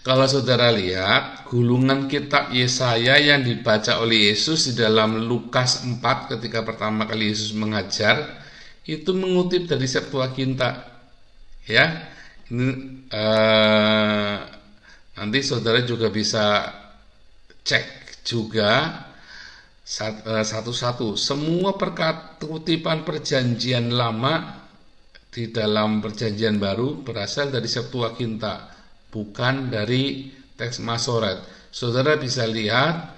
Kalau saudara lihat gulungan kitab Yesaya yang dibaca oleh Yesus di dalam Lukas 4 ketika pertama kali Yesus mengajar, itu mengutip dari Septuaginta. Ya, ini nanti saudara juga bisa cek juga satu-satu. Semua kutipan perjanjian lama di dalam perjanjian baru berasal dari Septuaginta, bukan dari teks Masoret. Saudara bisa lihat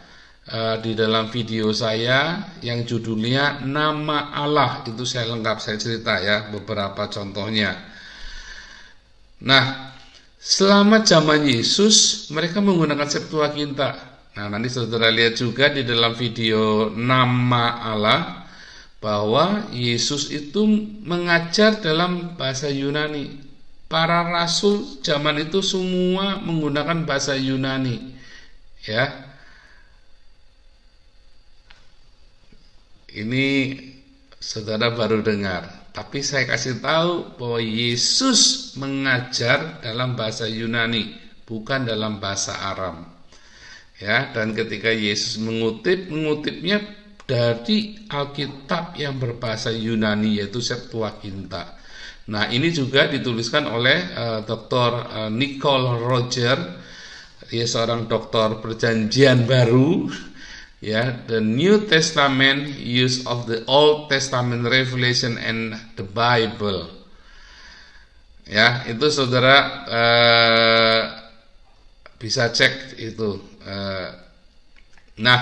di dalam video saya yang judulnya Nama Allah, itu saya lengkap, saya cerita ya beberapa contohnya. Nah, selama zaman Yesus mereka menggunakan Septuaginta. Nah, nanti saudara lihat juga di dalam video Nama Allah bahwa Yesus itu mengajar dalam bahasa Yunani. Para rasul zaman itu semua menggunakan bahasa Yunani. Ya. Ini saudara baru dengar, tapi saya kasih tahu bahwa Yesus mengajar dalam bahasa Yunani, bukan dalam bahasa Aram. Ya, dan ketika Yesus mengutipnya dari Alkitab yang berbahasa Yunani, yaitu Septuaginta. Nah, ini juga dituliskan oleh Dr. Nicole Roger, dia seorang doktor perjanjian baru. Ya, the New Testament use of the Old Testament Revelation and the Bible. Ya, itu saudara bisa cek itu. Nah,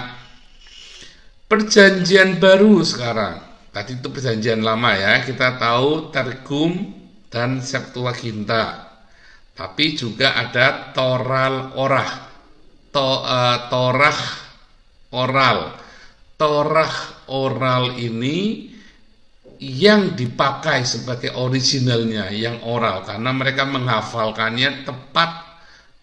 perjanjian baru sekarang. Tadi itu perjanjian lama ya. Kita tahu Targum dan Septuaginta. Tapi juga ada Torah oral ini yang dipakai sebagai originalnya, yang oral, karena mereka menghafalkannya tepat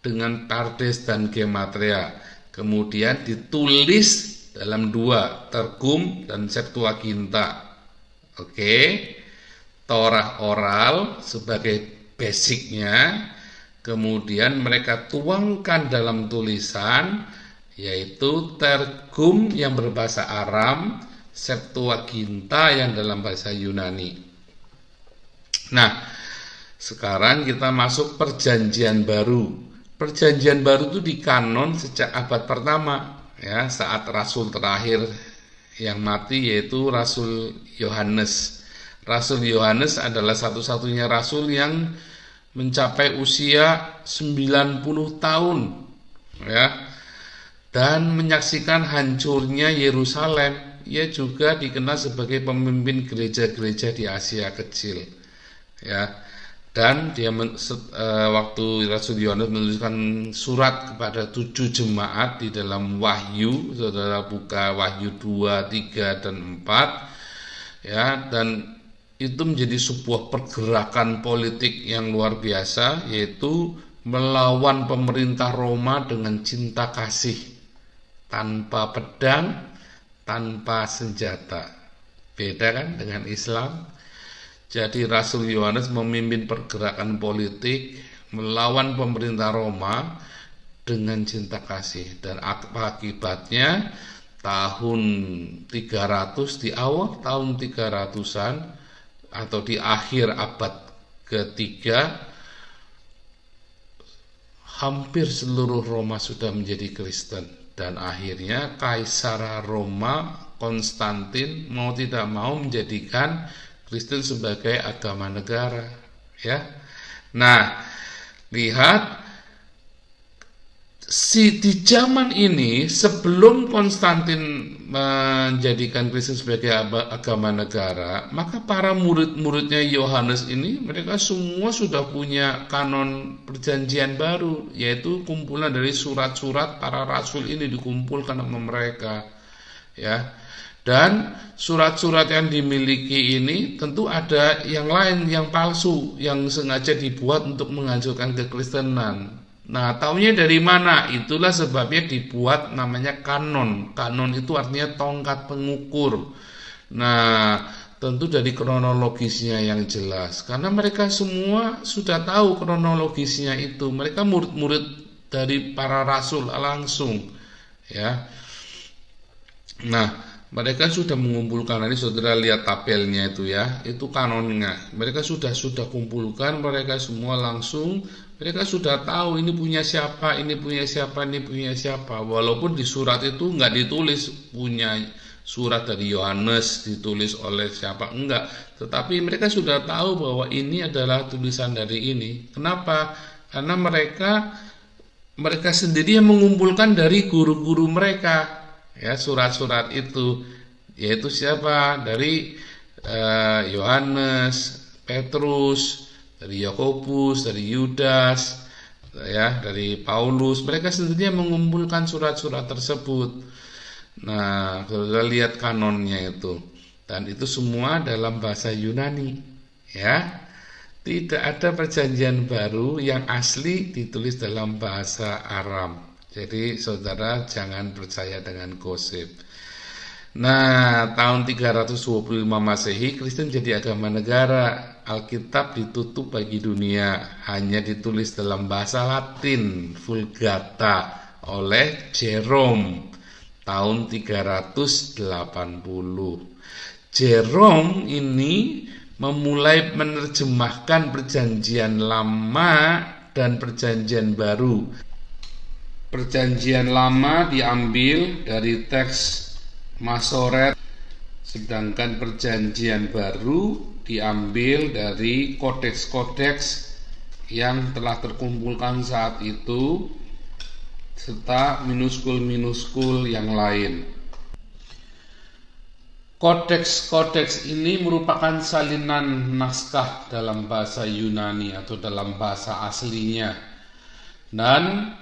dengan tardes dan gematria. Kemudian ditulis dalam dua, Targum dan Septuaginta. Oke, Torah oral sebagai basicnya, kemudian mereka tuangkan dalam tulisan, yaitu Targum yang berbahasa Aram, Septuaginta yang dalam bahasa Yunani. Nah, sekarang kita masuk perjanjian baru. Perjanjian baru itu dikanon sejak abad pertama, ya, saat rasul terakhir yang mati yaitu Rasul Yohanes. Rasul Yohanes adalah satu-satunya rasul yang mencapai usia 90 tahun, ya, dan menyaksikan hancurnya Yerusalem. Ia juga dikenal sebagai pemimpin gereja-gereja di Asia Kecil, ya. Dan dia waktu Rasul Yohanes menuliskan surat kepada 7 jemaat di dalam Wahyu, saudara buka Wahyu 2, 3, dan 4, ya, dan itu menjadi sebuah pergerakan politik yang luar biasa, yaitu melawan pemerintah Roma dengan cinta kasih, tanpa pedang, tanpa senjata. Beda kan dengan Islam? Jadi Rasul Yohanes memimpin pergerakan politik melawan pemerintah Roma dengan cinta kasih. Dan akibatnya tahun 300, di awal tahun 300-an atau di akhir abad ketiga, hampir seluruh Roma sudah menjadi Kristen. Dan akhirnya Kaisar Roma Konstantin mau tidak mau menjadikan Kristen sebagai agama negara, ya. Nah, lihat di zaman ini, sebelum Konstantin menjadikan Kristen sebagai agama negara, maka para murid-muridnya Yohanes ini, mereka semua sudah punya kanon perjanjian baru, yaitu kumpulan dari surat-surat para rasul ini dikumpulkan sama mereka, ya. Dan surat-surat yang dimiliki ini tentu ada yang lain, yang palsu, yang sengaja dibuat untuk menghancurkan kekristenan. Nah, taunya dari mana? Itulah sebabnya dibuat namanya kanon. Kanon itu artinya tongkat pengukur. Nah, tentu dari kronologisnya yang jelas. Karena mereka semua sudah tahu kronologisnya itu. Mereka murid-murid dari para rasul langsung, ya. Nah, mereka sudah mengumpulkan, ini saudara lihat tabelnya itu ya, itu kanonnya. Mereka sudah kumpulkan, mereka semua langsung, mereka sudah tahu ini punya siapa, ini punya siapa, ini punya siapa. Walaupun di surat itu nggak ditulis punya surat dari Yohanes, ditulis oleh siapa, enggak. Tetapi mereka sudah tahu bahwa ini adalah tulisan dari ini. Kenapa? Karena mereka sendiri yang mengumpulkan dari guru-guru mereka, ya, surat-surat itu, yaitu siapa? Dari Yohanes, Petrus, dari Yakobus, dari Yudas, ya, dari Paulus. Mereka sendiri yang mengumpulkan surat-surat tersebut. Nah, kita lihat kanonnya itu, dan itu semua dalam bahasa Yunani, ya. Tidak ada perjanjian baru yang asli ditulis dalam bahasa Aram. Jadi saudara jangan percaya dengan gosip. Nah, tahun 325 Masehi Kristen jadi agama negara. Alkitab ditutup bagi dunia, hanya ditulis dalam bahasa Latin Vulgata oleh Jerome tahun 380. Jerome ini memulai menerjemahkan perjanjian lama dan perjanjian baru. Perjanjian lama diambil dari teks Masoret, sedangkan perjanjian baru diambil dari kodeks-kodeks yang telah terkumpulkan saat itu, serta minuskul-minuskul yang lain. Kodeks-kodeks ini merupakan salinan naskah dalam bahasa Yunani atau dalam bahasa aslinya. Dan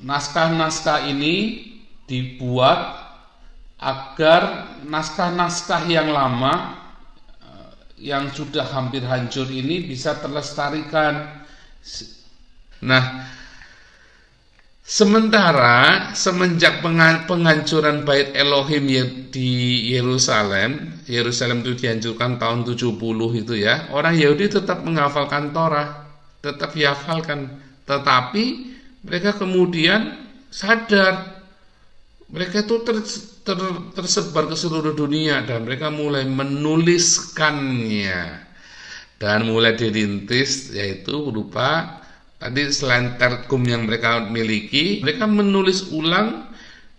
naskah-naskah ini dibuat agar naskah-naskah yang lama yang sudah hampir hancur ini bisa terlestarikan. Nah, sementara semenjak penghancuran Bait Elohim di Yerusalem itu dihancurkan tahun 70 itu ya, orang Yahudi tetap menghafalkan Torah, tetap dihafalkan, tetapi mereka kemudian sadar mereka itu tersebar ke seluruh dunia dan mereka mulai menuliskannya dan mulai dirintis, yaitu berupa tadi selain Targum yang mereka miliki, mereka menulis ulang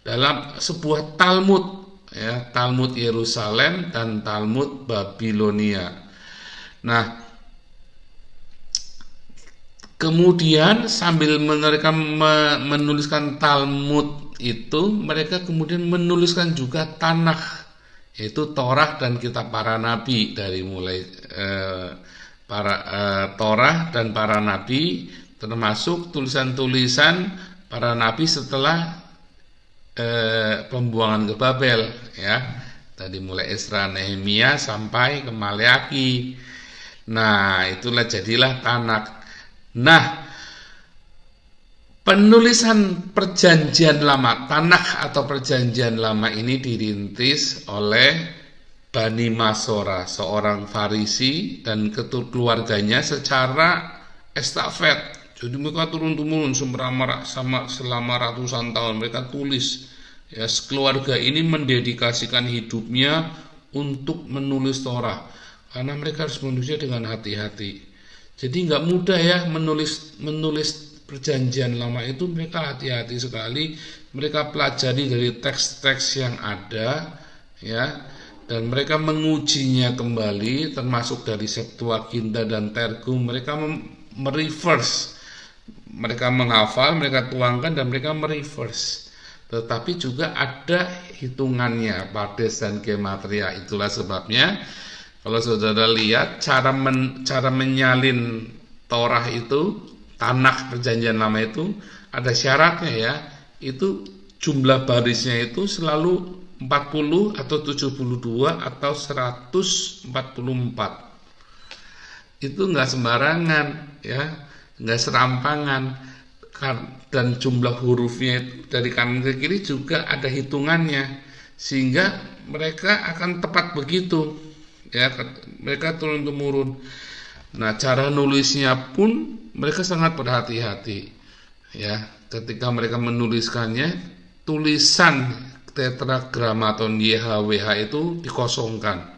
dalam sebuah Talmud, ya, Talmud Yerusalem dan Talmud Babilonia. Nah, kemudian sambil mereka menuliskan Talmud itu, mereka kemudian menuliskan juga Tanakh, yaitu Torah dan kitab para nabi, dari mulai Torah dan para nabi, termasuk tulisan-tulisan para nabi setelah pembuangan ke Babel, ya, tadi mulai Esra, Nehemia sampai ke Maleaki. Nah, itulah jadilah Tanakh. Nah, penulisan perjanjian lama, Tanakh atau perjanjian lama ini dirintis oleh Bani Masora, seorang Farisi dan keluarganya secara estafet. Jadi mereka turun-temurun selama ratusan tahun mereka tulis. Ya, keluarga ini mendedikasikan hidupnya untuk menulis Torah, karena mereka harus menulisnya dengan hati-hati. Jadi nggak mudah ya menulis perjanjian lama itu, mereka hati-hati sekali. Mereka pelajari dari teks-teks yang ada, ya, dan mereka mengujinya kembali, termasuk dari Septuaginta dan Targum. Mereka mereverse, mereka menghafal, mereka tuangkan, dan mereka mereverse. Tetapi juga ada hitungannya, Pardes dan Gematria. Itulah sebabnya kalau saudara lihat cara menyalin Torah itu, Tanakh perjanjian lama itu ada syaratnya ya. Itu jumlah barisnya itu selalu 40 atau 72 atau 144. Itu enggak sembarangan ya, enggak serampangan. Dan jumlah hurufnya dari kanan ke kiri juga ada hitungannya, sehingga mereka akan tepat begitu ya, mereka turun-temurun. Nah, cara nulisnya pun mereka sangat berhati-hati. Ya, ketika mereka menuliskannya, tulisan tetragrammaton YHWH itu dikosongkan.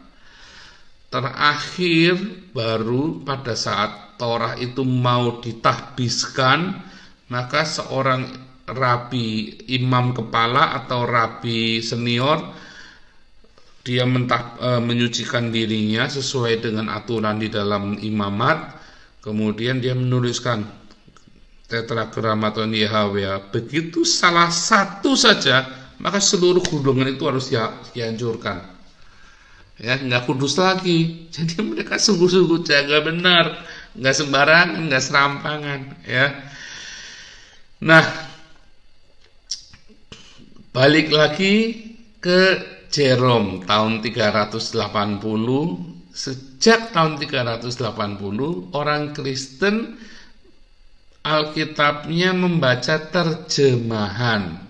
Terakhir baru pada saat Torah itu mau ditahbiskan, maka seorang rabi, imam kepala atau rabi senior, dia menyucikan dirinya sesuai dengan aturan di dalam imamat, kemudian dia menuliskan tetragrammaton YHWH. Begitu salah satu saja, maka seluruh gulungan itu harus dihancurkan. Ya, nggak kudus lagi. Jadi mereka sungguh-sungguh jaga benar, nggak sembarangan, nggak serampangan. Ya. Nah, balik lagi ke Jerome tahun 380. Sejak tahun 380 orang Kristen Alkitabnya membaca terjemahan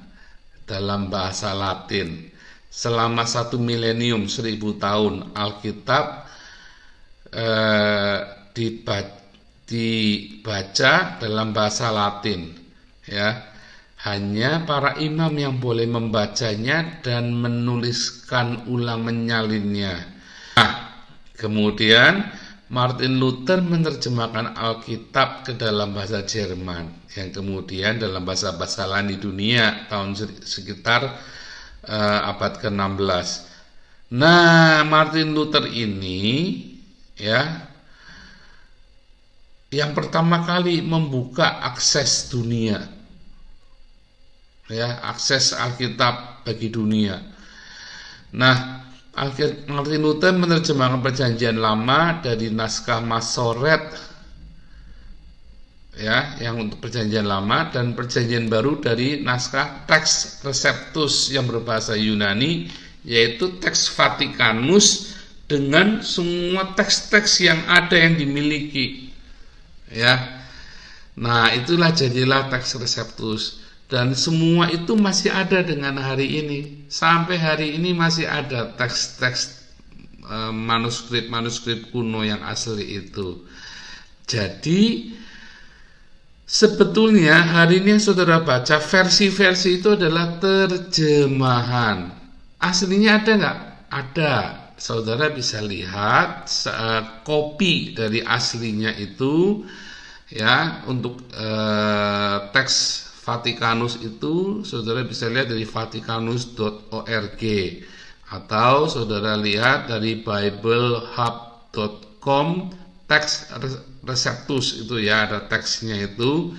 dalam bahasa Latin. Selama 1 milenium, 1000 tahun Alkitab dibaca dalam bahasa Latin. Ya, hanya para imam yang boleh membacanya dan menuliskan ulang menyalinnya. Nah, kemudian Martin Luther menerjemahkan Alkitab ke dalam bahasa Jerman, yang kemudian dalam bahasa-bahasa lain di dunia tahun sekitar abad ke-16. Nah, Martin Luther ini ya yang pertama kali membuka akses dunia. Ya, akses Alkitab bagi dunia. Nah, Martin Luther menerjemahkan Perjanjian Lama dari naskah Masoret, ya, yang untuk Perjanjian Lama, dan Perjanjian Baru dari naskah teks Receptus yang berbahasa Yunani, yaitu teks Vatikanus dengan semua teks-teks yang ada yang dimiliki. Ya. Nah, itulah jadilah teks Receptus. Dan semua itu masih ada dengan hari ini. Sampai hari ini masih ada teks-teks manuskrip kuno yang asli itu. Jadi sebetulnya hari ini yang saudara baca versi-versi itu adalah terjemahan. Aslinya ada nggak? Ada. Saudara bisa lihat kopi dari aslinya itu, ya, untuk teks Vatikanus itu saudara bisa lihat dari vatikanus.org, atau saudara lihat dari biblehub.com teks Receptus itu, ya, ada teksnya itu.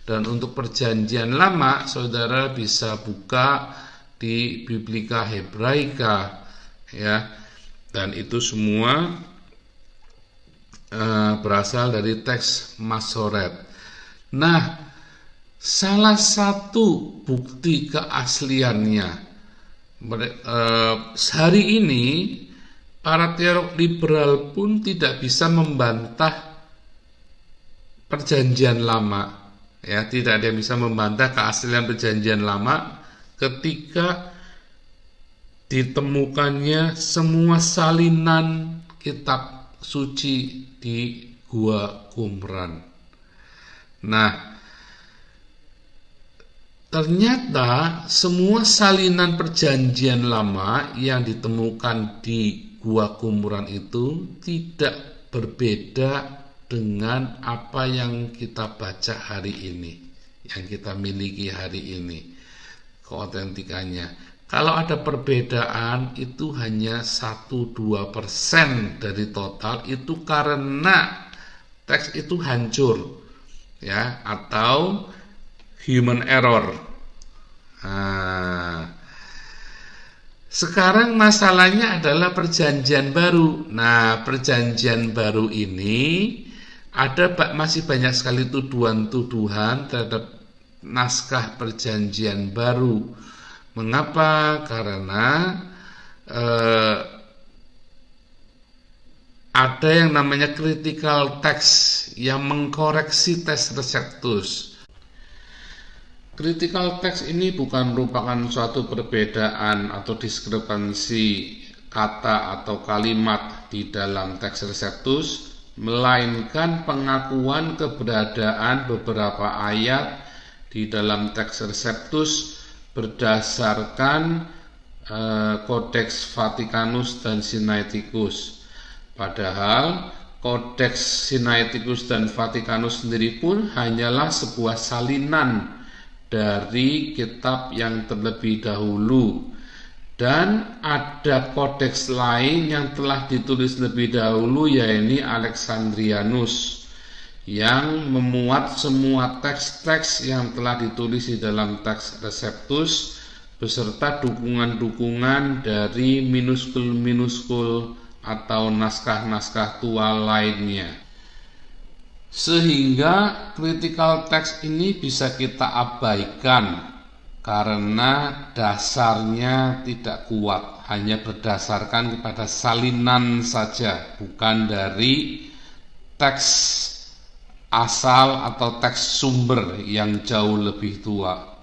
Dan untuk Perjanjian Lama saudara bisa buka di Biblika Hebraika, ya, dan itu semua berasal dari teks Masoret. Nah, salah satu bukti keasliannya, hari ini para teolog liberal pun tidak bisa membantah Perjanjian Lama. Ya, tidak ada yang bisa membantah keaslian Perjanjian Lama ketika ditemukannya semua salinan kitab suci di Gua Qumran. Nah, ternyata semua salinan Perjanjian Lama yang ditemukan di Gua Qumran itu tidak berbeda dengan apa yang kita baca hari ini, yang kita miliki hari ini, keautentikannya. Kalau ada perbedaan itu hanya 1-2% dari total, itu karena teks itu hancur, ya, atau human error. Nah, sekarang masalahnya adalah Perjanjian Baru. Nah, Perjanjian Baru ini masih banyak sekali tuduhan-tuduhan terhadap naskah Perjanjian Baru. Mengapa? Karena ada yang namanya critical text yang mengkoreksi teks Receptus. Critical text ini bukan merupakan suatu perbedaan atau diskrepansi kata atau kalimat di dalam teks Receptus, melainkan pengakuan keberadaan beberapa ayat di dalam teks Reseptus berdasarkan Kodeks Vatikanus dan Sinaiticus. Padahal Kodeks Sinaiticus dan Vatikanus sendiri pun hanyalah sebuah salinan dari kitab yang terlebih dahulu. Dan ada kodeks lain yang telah ditulis lebih dahulu, yaitu Alexandrianus, yang memuat semua teks-teks yang telah ditulis di dalam teks Reseptus beserta dukungan-dukungan dari minuskul-minuskul atau naskah-naskah tua lainnya. Sehingga critical text ini bisa kita abaikan karena dasarnya tidak kuat, hanya berdasarkan kepada salinan saja, bukan dari teks asal atau teks sumber yang jauh lebih tua.